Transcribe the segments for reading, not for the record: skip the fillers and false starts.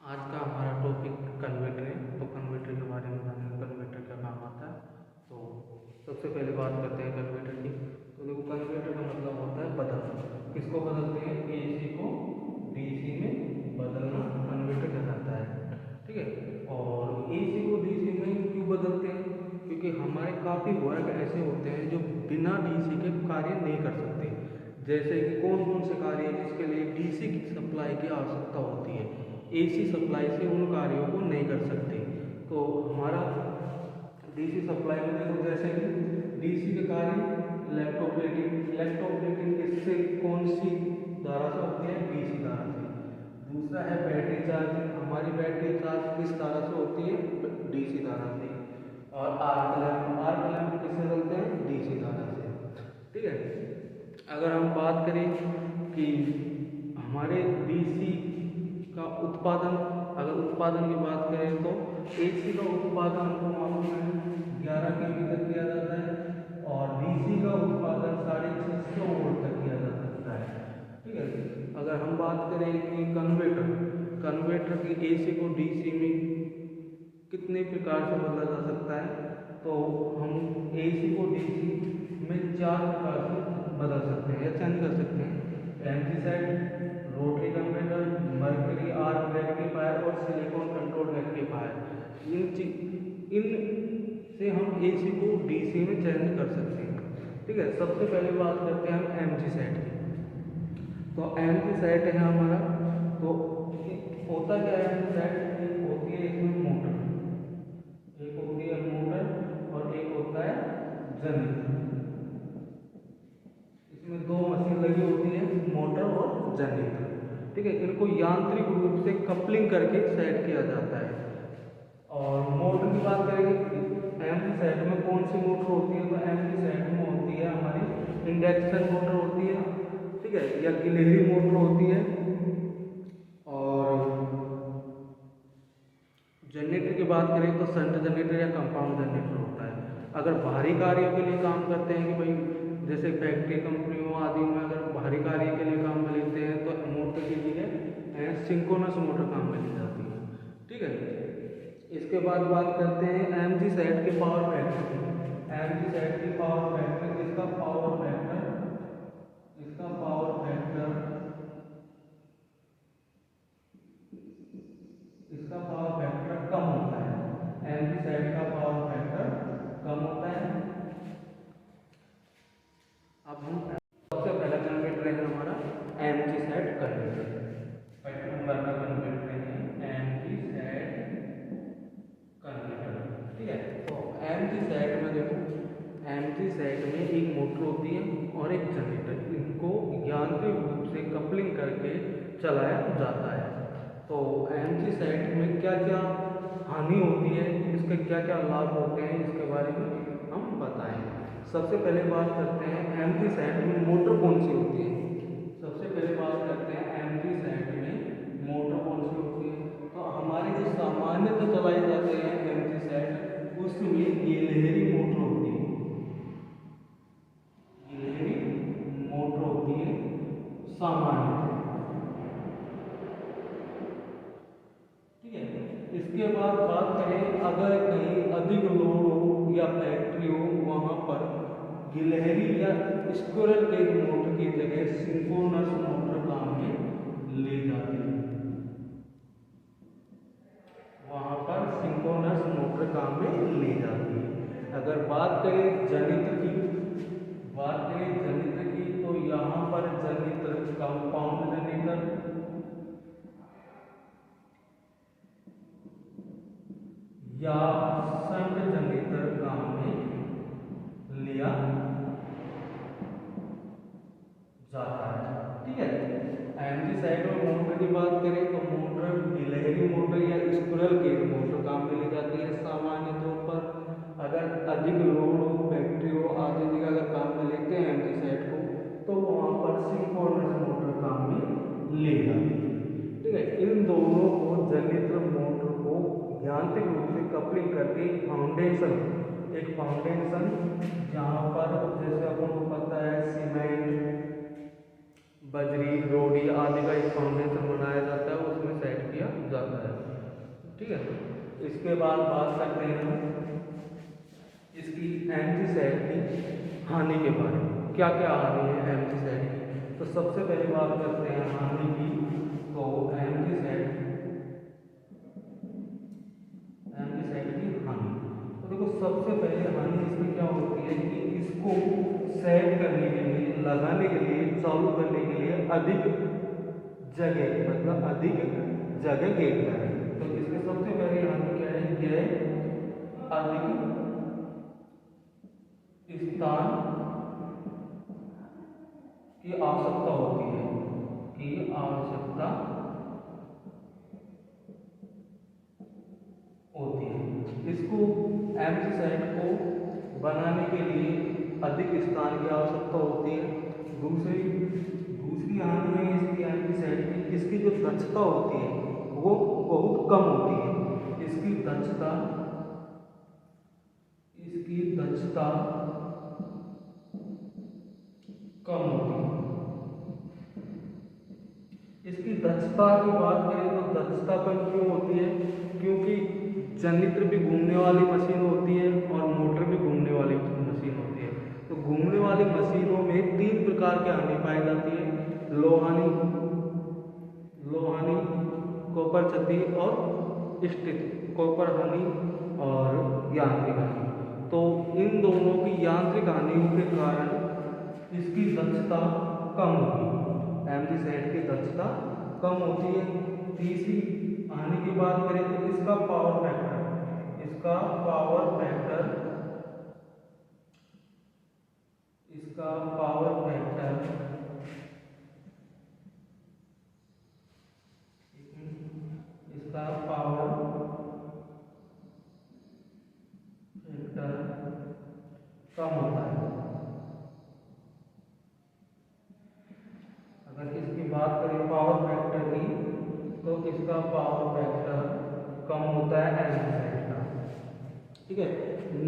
आज का हमारा टॉपिक कन्वर्टर है। तो कन्वर्टर के बारे में जानेंगे, कन्वर्टर क्या काम आता है। तो सबसे पहले बात करते हैं कन्वर्टर की। तो देखो, कन्वर्टर का मतलब होता है बदलना। किसको बदलते हैं? एसी को डीसी में बदलना कन्वर्टर कहलाता है। ठीक है। और एसी को डीसी में क्यों बदलते हैं? क्योंकि हमारे काफ़ी वर्ग ऐसे होते हैं जो बिना डीसी के कार्य नहीं कर सकते। जैसे कि कौन कौन से कार्य है जिसके लिए डीसी की सप्लाई की आवश्यकता होती है, एसी सप्लाई से उन कार्यों को नहीं कर सकते। तो हमारा डीसी सप्लाई में देखो, जैसे कि डीसी के कार्य इलेक्ट्रोप्लेटिंग किससे, कौन सी धारा से होती है? डीसी धारा से। दूसरा है बैटरी चार्जिंग। हमारी बैटरी चार्ज किस धारा से होती है? डीसी धारा से। और आर्क लैंप किससे चलते हैं? डीसी धारा से। ठीक है। अगर हम बात करें कि हमारे डीसी का उत्पादन, अगर उत्पादन की बात करें तो एसी का उत्पादन हमको मालूम है 11 केवी तक किया जाता है और डीसी का उत्पादन 650 वोल्ट तक किया जा सकता है। ठीक है। अगर हम बात करें कि कन्वर्टर की एसी को डीसी में कितने प्रकार से बदला जा सकता है, तो हम एसी को डीसी में 4 प्रकार से बदल सकते हैं या चेंज कर सकते हैं। MG set, rotary converter, mercury arc rectifier और सिलिकॉन कंट्रोल रेक्टिफायर। इन से हम एसी को डीसी में चेंज कर सकते हैं। ठीक है। सबसे पहले बात करते हैं हम एमजी सेट की। तो एमजी सेट है हमारा, तो होता क्या है? एमजी सेट एक होती है इसमें मोटर, एक होती है मोटर और एक होता है जनरेटर। इसमें दो मशीन लगी होती है, मोटर और जनरेटर। ठीक है। इनको यांत्रिक रूप से कपलिंग करके सेट किया जाता है। और मोटर की बात करेंगे, एमजी सेट में कौन सी मोटर होती है? तो एमजी सेट में होती है हमारी इंडक्शन मोटर होती है, ठीक है, या गिलहरी मोटर होती है। और जनरेटर की बात करें तो शंट जनरेटर या कंपाउंड जनरेटर होता है। अगर भारी कार्यों के लिए काम करते हैं कि भाई जैसे फैक्ट्री कंपनियों आदि में अगर भारी कार्य के लिए काम में लेते हैं तो मोटर की जगह सिंक्रोनस मोटर काम में ली जाती है। ठीक है। इसके बाद बात करते हैं एमजी सेट के पावर फैक्टर की। एमजी सेट की पावर फैक्टर, इसका पावर फैक्टर इसका पावर फैक्टर कम होता है। एमजी सेट का पावर फैक्टर कम होता है। अब हम सबसे पहला कन्वर्टर है हमारा एमजी सेट कन्वर्टर। पहले नंबर का कन्वर्टर है एमजी सेट कन्वर्टर। ठीक है। तो एमजी सेट में देखो, एमजी सेट में एक मोटर होती है और एक जनरेटर, इनको यांत्रिक रूप से कपलिंग करके चलाया जाता है। तो एमजी सेट में क्या क्या हानि होती है, इसके क्या क्या लाभ होते हैं, इसके बारे में हम बताएंगे। सबसे पहले बात करते हैं एमजी सेट में मोटर कौन सी होती है। सबसे पहले बात करते हैं एमजी सेट में मोटर कौन सी होती है। तो हमारे जो सामान्यतः चलाई जाते हैं एमजी सेट, उसमें गिलहरी मोटर होती है, गिलहरी मोटर होती है सामान्य। ठीक है। इसके बाद बात करें, अगर कहीं अधिक लोड हो या फैक्ट्री हो, वहां पर गिलहरी या स्क्विरल केज मोटर की जगह सिंक्रोनस मोटर काम में ले जाती है। वहां पर सिंक्रोनस मोटर काम में ले जाती है। अगर बात करें जनित्र की, तो यहाँ पर जनित्र कंपाउंड जनित्र या शंट जनरेटर काम में लिया जाता है। ठीक है। एमजी साइड में मोटर की बात करें तो मोटर गिलहरी मोटर या स्क्विरल केज मोटर काम में ली जाती है सामान्य तौर पर। अगर अधिक लोड हो, फैक्ट्री हो आदि जगह अगर काम में लेते हैं एमजी साइड को, तो वहां पर सिंक्रोनस मोटर काम में ले जाती है। ठीक है। इन दोनों को जनरेटर मोटर को यांत्रिक रूप से कपलिंग करके एक फाउंडेशन जहाँ पर जैसे अपन को पता है सीमेंट, बजरी, रोडी आदि का एक फाउंडेशन बनाया जाता है, उसमें सेट किया जाता है। ठीक है, इसके बाद बात करते हैं हम इसकी एंटी सेट की हानि के बारे में। क्या क्या हानि है एंटी सेट की? तो सबसे पहले बात करते हैं हानि की। तो एंटी सेट की हानि, तो देखो सबसे पहले हानि इसकी क्या होती है कि इसको सेट करने के लिए, लगाने के लिए, चालू करने के लिए अधिक जगह, मतलब अधिक जगह घेरता है। तो इसके सबसे पहले हानि क्या है? यह अधिक स्थान की आवश्यकता होती है, की आवश्यकता होती है। इसको एम्प्टी साइट को बनाने के लिए अधिक स्थान की आवश्यकता होती है। दूसरी हानि है इसकी एम्प्टी साइट की, इसकी जो दक्षता होती है वो बहुत कम होती है। इसकी दक्षता कम होती है। इसकी दक्षता की बात करें तो दक्षता कम क्यों होती है? क्योंकि जनित्र भी घूमने वाली मशीन होती है और मोटर भी घूमने वाली मशीन होती है। तो घूमने वाली मशीनों में 3 प्रकार की हानि पाई जाती है: लोहानी, कॉपर क्षति और स्थिति, कॉपर हानि और यांत्रिक हानि। तो इन दोनों की यांत्रिक हानियों के कारण इसकी दक्षता कम होगी, एमजी सेट की दक्षता कम होती है। तीसरी हानि की बात करें तो इसका पावर फैक्टर, इसका पावर फैक्टर इसका पावर फैक्टर इसका पावर फैक्टर कम होता है। अगर इसकी बात करें पावर फैक्टर की, तो इसका पावर फैक्टर कम होता है एमजी सेट का। ठीक है,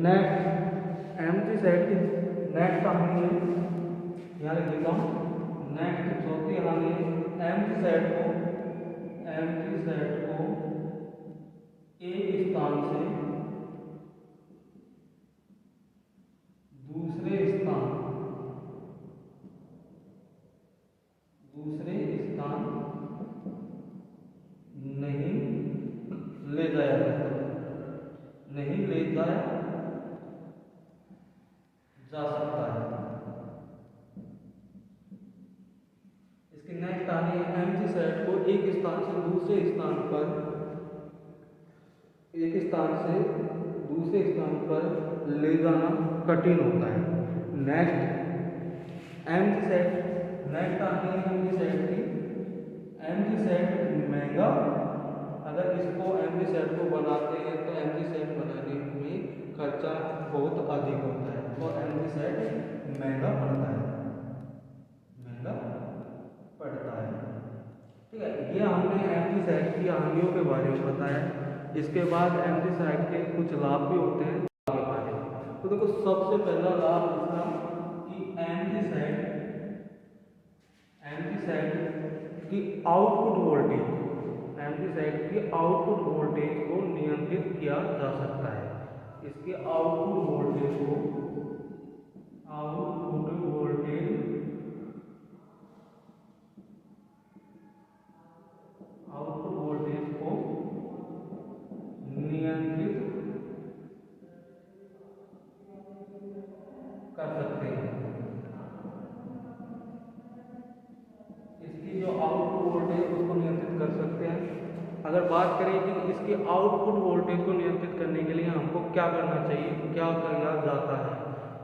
नेक्स्ट एमजी सेट की नेक्स्ट हानि है, यहाँ लिख लेता हूँ। नेक्स्ट चौथी हानि है एमजी सेट को एक स्थान से दूसरे स्थान नहीं ले जाया जा सकता है। इसकी नेक्स्ट हानि है एमजी सेट को एक स्थान से दूसरे स्थान पर ले जाना कठिन होता है। नेक्स्ट एमजी सेट नेक्स्ट आती है एमजी सेट की। एमजी सेट महंगा, अगर इसको एमजी सेट को बनाते हैं तो एमजी सेट बनाने में खर्चा बहुत अधिक होता है और एमजी सेट महंगा पड़ता है। ठीक है, ये हमने एमजी सेट की हानियों के बारे में बताया। इसके बाद एमजी सेट के कुछ लाभ भी होते हैं के बारे में। तो देखो सबसे पहला लाभ इसका कि एमजी सेट की आउटपुट वोल्टेज को नियंत्रित किया जा सकता है। इसके आउटपुट वोल्टेज को नियंत्रित कर सकते हैं। इसकी जो आउटपुट वोल्टेज उसको नियंत्रित कर सकते हैं। अगर बात करें कि इसके आउटपुट वोल्टेज को नियंत्रित करने के लिए हमको क्या करना चाहिए, क्या किया जाता है,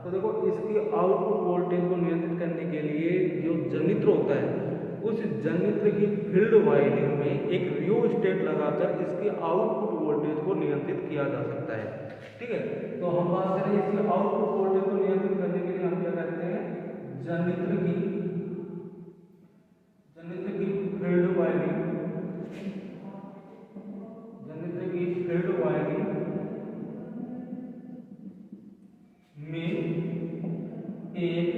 तो देखो इसके आउटपुट वोल्टेज को नियंत्रित करने के लिए जो जनित्र होता है, उस जनित्र की फील्ड वाइंडिंग में एक रियोस्टेट लगाकर इसके आउटपुट वोल्टेज को नियंत्रित किया जा सकता है। ठीक है, तो हम बात करें इसके आउटपुट वोल्टेज को नियंत्रित करने के लिए हम क्या करते हैं, जनित्र की फील्ड वाइंडिंग में एक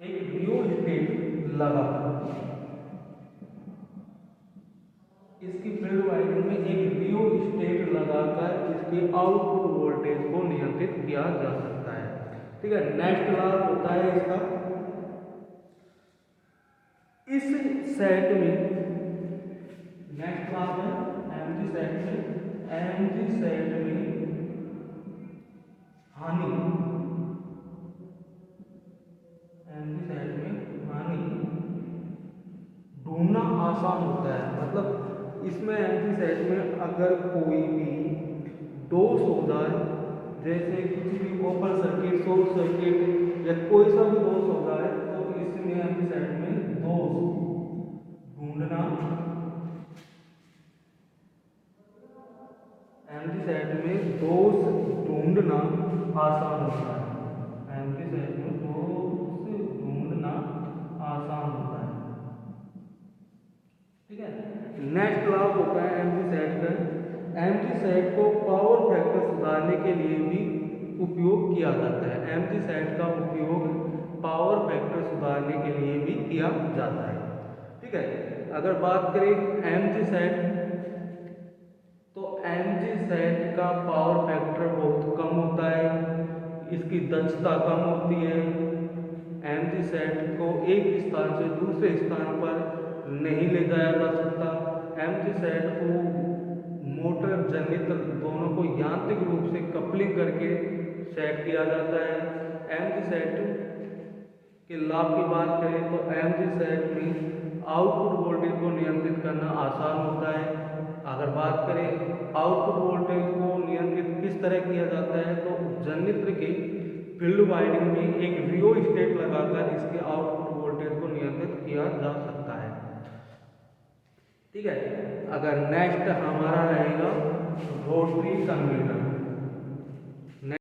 एक रियोस्टेट लगाकर, इसकी फील्ड वाइंडिंग में एक रियोस्टेट लगाकर इसके आउटपुट वोल्टेज को नियंत्रित किया जा सकता है। ठीक है, नेक्स्ट लाभ होता है इसका, इस सेट में नेक्स्ट लाभ है एमजी सेट में, एमजी सेट में हानि, एमजी सेट में हानि ढूंढना आसान होता है। मतलब इसमें एमजी सेट में अगर कोई भी दोष हो जाए, जैसे किसी भी ओपन सर्किट, शॉर्ट सर्किट या कोई सा भी दोष हो जाए, तो इसमें एमजी सेट में दोष ढूंढना, एमजी सेट में दोष ढूंढना आसान होता है। एमजी सेट में दोष ढूंढना आसान होता है। ठीक है, नेक्स्ट लाभ होता है एमजी सेट का, एमजी सेट को पावर फैक्टर सुधारने के लिए भी उपयोग किया जाता है। एमजी सेट का उपयोग पावर फैक्टर सुधारने के लिए भी किया जाता है। ठीक है, अगर बात करें एमजी सेट, तो एमजी सेट का पावर फैक्टर बहुत कम होता है, इसकी दक्षता कम होती है। एमजी सेट को एक स्थान से दूसरे स्थान पर नहीं ले जाया जा सकता। एमजी सेट को मोटर जनरेटर दोनों को यांत्रिक रूप से कपलिंग करके सेट किया जाता है। एमजी सेट के लाभ की बात करें तो एमजी सेट में आउटपुट वोल्टेज को नियंत्रित करना आसान होता है। अगर बात करें आउटपुट वोल्टेज को नियंत्रित किस तरह किया जाता है, तो जनरेटर के फील्ड वाइंडिंग में एक रियोस्टेट लगाकर इसके आउटपुट वोल्टेज को नियंत्रित किया जा सकता है। ठीक है, अगर नेक्स्ट हमारा रहेगा रोटरी कन्वर्टर।